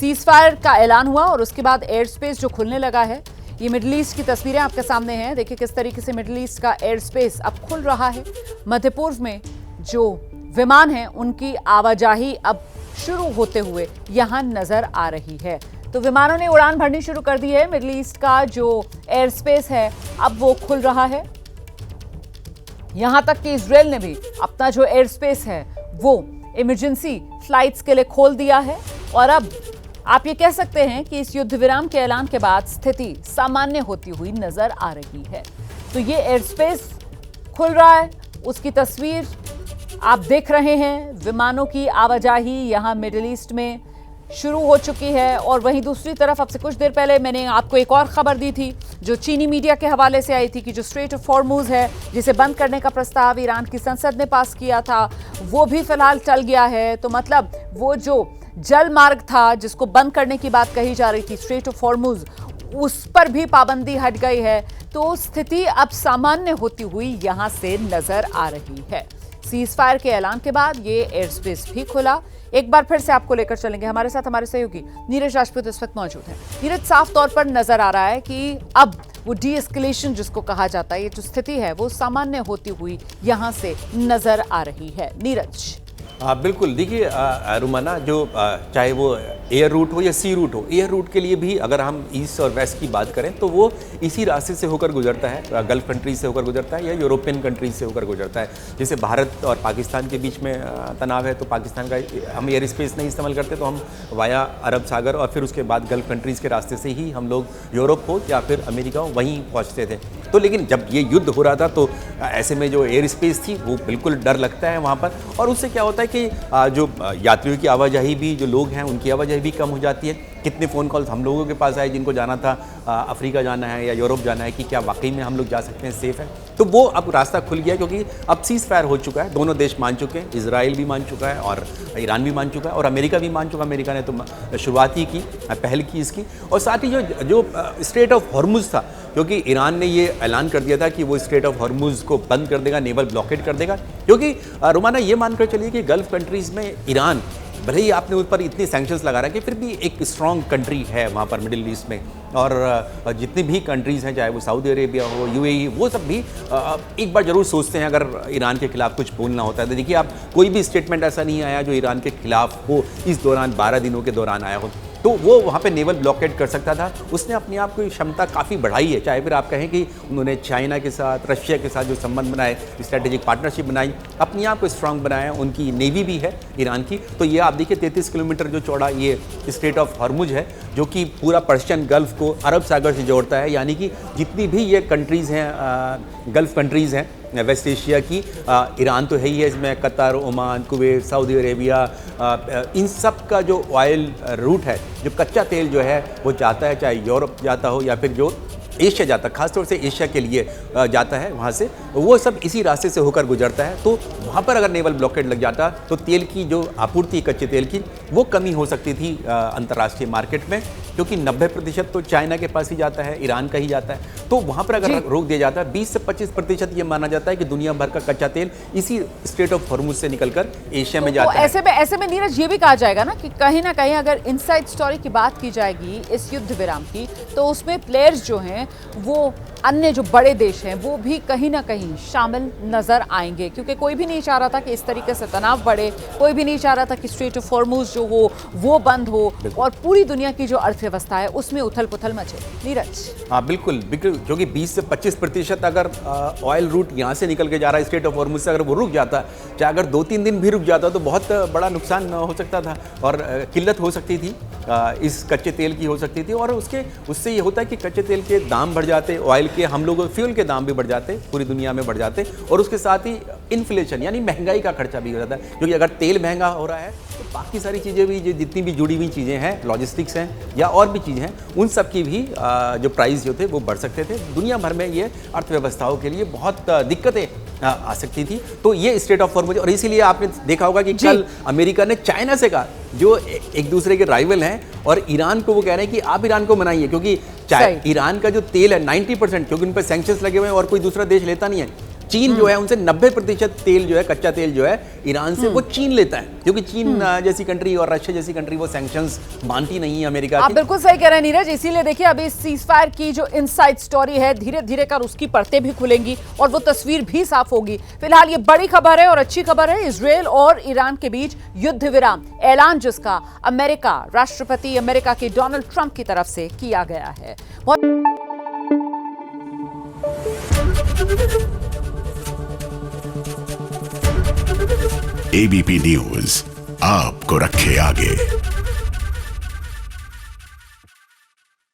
Cease fire का ऐलान हुआ और उसके बाद एयर स्पेस जो खुलने लगा है। ये मिडिल ईस्ट की तस्वीरें आपके सामने हैं। देखिए किस तरीके से मिडिल ईस्ट का एयर स्पेस अब खुल रहा है। मध्य पूर्व में जो विमान हैं उनकी आवाजाही अब शुरू होते हुए यहां नजर आ रही है। तो विमानों ने उड़ान भरनी शुरू कर दी है। मिडिल ईस्ट का जो एयर स्पेस है अब वो खुल रहा है। यहां तक कि इजराइल ने भी अपना जो एयर स्पेस है वो इमरजेंसी फ्लाइट्स के लिए खोल दिया है। और अब आप ये कह सकते हैं कि इस युद्ध विराम के ऐलान के बाद स्थिति सामान्य होती हुई नजर आ रही है। तो ये एयर स्पेस खुल रहा है, उसकी तस्वीर आप देख रहे हैं। विमानों की आवाजाही यहां मिडिल ईस्ट में शुरू हो चुकी है। और वहीं दूसरी तरफ अब से कुछ देर पहले मैंने आपको एक और खबर दी थी जो चीनी मीडिया के हवाले से आई थी कि जो स्ट्रेट ऑफ हॉर्मुज है जिसे बंद करने का प्रस्ताव ईरान की संसद ने पास किया था वो भी फिलहाल टल गया है। तो मतलब वो जो जल मार्ग था जिसको बंद करने की बात कही जा रही थी, स्ट्रेट ऑफ हॉर्मुज, उस पर भी पाबंदी हट गई है। तो स्थिति अब सामान्य होती हुई यहां से नजर आ रही है। सीज फायर के ऐलान के बाद ये एयर स्पेस भी खुला। एक बार फिर से आपको लेकर चलेंगे। हमारे साथ हमारे सहयोगी नीरज राजपूत इस वक्त मौजूद है। नीरज, साफ तौर पर नजर आ रहा है कि अब वो डी एस्केलेशन जिसको कहा जाता है, ये जो स्थिति है वो सामान्य होती हुई यहां से नजर आ रही है। नीरज। हाँ बिल्कुल, देखिए रुमाना, जो चाहे वो एयर रूट हो या सी रूट हो, एयर रूट के लिए भी अगर हम ईस्ट और वेस्ट की बात करें तो वो इसी रास्ते से होकर गुजरता है, गल्फ कंट्रीज से होकर गुजरता है या यूरोपियन कंट्रीज से होकर गुजरता है। जैसे भारत और पाकिस्तान के बीच में तनाव है तो पाकिस्तान का हम एयर स्पेस नहीं इस्तेमाल करते, तो हम वाया अरब सागर और फिर उसके बाद गल्फ कंट्रीज़ के रास्ते से ही हम लोग यूरोप हो या फिर अमेरिका हो वहीं पहुँचते थे। तो लेकिन जब ये युद्ध हो रहा था तो ऐसे में जो एयर स्पेस थी वो बिल्कुल डर लगता है वहाँ पर। और उससे क्या होता है कि जो यात्रियों की आवाजाही भी, जो लोग हैं उनकी आवाजाही भी कम हो जाती है। कितने फ़ोन कॉल्स हम लोगों के पास आए जिनको जाना था अफ्रीका जाना है या यूरोप जाना है कि क्या वाकई में हम लोग जा सकते हैं, सेफ़ है। तो वो अब रास्ता खुल गया क्योंकि अब सीज़ फायर हो चुका है। दोनों देश मान चुके हैं, इजराइल भी मान चुका है और ईरान भी मान चुका है और अमेरिका भी मान चुका है। अमेरिका ने तो शुरुआत ही की, पहल की इसकी। और साथ ही जो स्ट्रेट ऑफ हॉर्मुज था, क्योंकि ईरान ने ये ऐलान कर दिया था कि वो स्ट्रेट ऑफ हॉर्मुज को बंद कर देगा, नेवल ब्लॉकेड कर देगा। क्योंकि रुमाना ये मानकर चलिए कि गल्फ कंट्रीज़ में ईरान, भले ही आपने उस पर इतनी सैंक्शंस लगा रहा है कि फिर भी एक स्ट्रॉन्ग कंट्री है वहाँ पर मिडिल ईस्ट में। और जितनी भी कंट्रीज़ हैं, चाहे वो सऊदी अरेबिया हो, यूएई, वो सब भी एक बार ज़रूर सोचते हैं अगर ईरान के खिलाफ कुछ बोलना होता है तो। देखिए, आप कोई भी स्टेटमेंट ऐसा नहीं आया जो ईरान के खिलाफ हो इस दौरान, 12 दिनों के दौरान आया हो। तो वो वहाँ पे नेवल ब्लॉकेड कर सकता था। उसने अपने आप की क्षमता काफ़ी बढ़ाई है। चाहे फिर आप कहें कि उन्होंने चाइना के साथ, रशिया के साथ जो संबंध बनाए, स्ट्रेटेजिक पार्टनरशिप बनाई, अपने आप को स्ट्रांग बनाया। उनकी नेवी भी है ईरान की। तो ये आप देखिए 33 किलोमीटर जो चौड़ा ये स्ट्रेट ऑफ हॉर्मुज है जो कि पूरा पर्शियन गल्फ को अरब सागर से जोड़ता है। यानी कि जितनी भी ये कंट्रीज़ हैं, गल्फ कंट्रीज़ हैं वेस्ट एशिया की, ईरान तो है ही है इसमें, Qatar, Oman, Kuwait, Saudi Arabia, इन सब का जो ऑयल रूट है, जो कच्चा तेल जो है वो जाता है, चाहे यूरोप जाता हो या फिर जो एशिया जाता है, खासतौर से एशिया के लिए जाता है वहाँ से, वो सब इसी रास्ते से होकर गुजरता है। तो वहाँ पर अगर नेवल ब्लॉकेड लग जाता तो तेल की जो आपूर्ति कच्चे तेल की वो कमी हो सकती थी अंतर्राष्ट्रीय मार्केट में, क्योंकि 90% तो चाइना के पास ही जाता है, ईरान का ही जाता है। तो वहाँ पर अगर रोक दिया जाता है, 20 से 25% ये माना जाता है कि दुनिया भर का कच्चा तेल इसी स्ट्रेट ऑफ हॉर्मुज से निकलकर एशिया में जाता है। ऐसे में नीरज ये भी कहा जाएगा ना कि कहीं ना कहीं अगर इनसाइड स्टोरी की बात की जाएगी इस युद्ध विराम की, तो उसमें प्लेयर्स जो हैं वो अन्य जो बड़े देश हैं वो भी कहीं ना कहीं शामिल नजर आएंगे, क्योंकि कोई भी नहीं चाह रहा था कि इस तरीके से तनाव बढ़े, कोई भी नहीं चाह रहा था कि स्ट्रेट ऑफ हॉर्मुज जो हो वो बंद हो और पूरी दुनिया की जो अर्थव्यवस्था है उसमें उथल पुथल मचे। नीरज। हाँ बिल्कुल, क्योंकि 20 से 25% अगर ऑयल रूट यहाँ से निकल के जा रहा है स्ट्रेट ऑफ हॉर्मुज से, अगर वो रुक जाता, चाहे अगर 2-3 दिन भी रुक जाता तो बहुत बड़ा नुकसान हो सकता था और किल्लत हो सकती थी, इस कच्चे तेल की हो सकती थी। और उससे ये होता है कि कच्चे तेल के दाम बढ़ जाते, ऑयल के, हम लोगों फ्यूल के दाम भी बढ़ जाते, पूरी दुनिया में बढ़ जाते, और उसके साथ ही इन्फ्लेशन यानी महंगाई का खर्चा भी हो जाता है। क्योंकि अगर तेल महंगा हो रहा है तो बाकी सारी चीज़ें भी, जो जितनी भी जुड़ी हुई चीज़ें हैं, लॉजिस्टिक्स हैं या और भी चीज़ें हैं, उन सब की भी जो प्राइस जो थे वो बढ़ सकते थे। दुनिया भर में ये अर्थव्यवस्थाओं के लिए बहुत दिक्कतें आ सकती थी। तो ये स्ट्रेट ऑफ हॉर्मुज, और इसीलिए आपने देखा होगा कि कल अमेरिका ने चाइना से कहा, जो एक दूसरे के राइवल हैं, और ईरान को वो कह रहे हैं कि आप ईरान को मनाइए, क्योंकि ईरान का जो तेल है 90%, क्योंकि उन पर सैंक्शंस लगे हुए हैं और कोई दूसरा देश लेता नहीं है, चीन जो है उनसे 90% तेल जो है, कच्चा तेल जो है ईरान से वो चीन लेता है, क्योंकि चीन जैसी कंट्री और रशिया जैसी कंट्री वो सैंक्शंस मानती नहीं है अमेरिका आप की। बिल्कुल सही कह रहे हैं नीरज, इसीलिए देखिए अभी सीज फायर की जो इनसाइड स्टोरी है धीरे धीरे कर उसकी परतें भी खुलेंगी और वो तस्वीर भी साफ होगी। फिलहाल ये बड़ी खबर है और अच्छी खबर है, इजरायल और ईरान के बीच युद्ध विराम ऐलान जिसका अमेरिका राष्ट्रपति अमेरिका के डोनाल्ड ट्रंप की तरफ से किया गया है। एबीपी न्यूज आपको रखे आगे।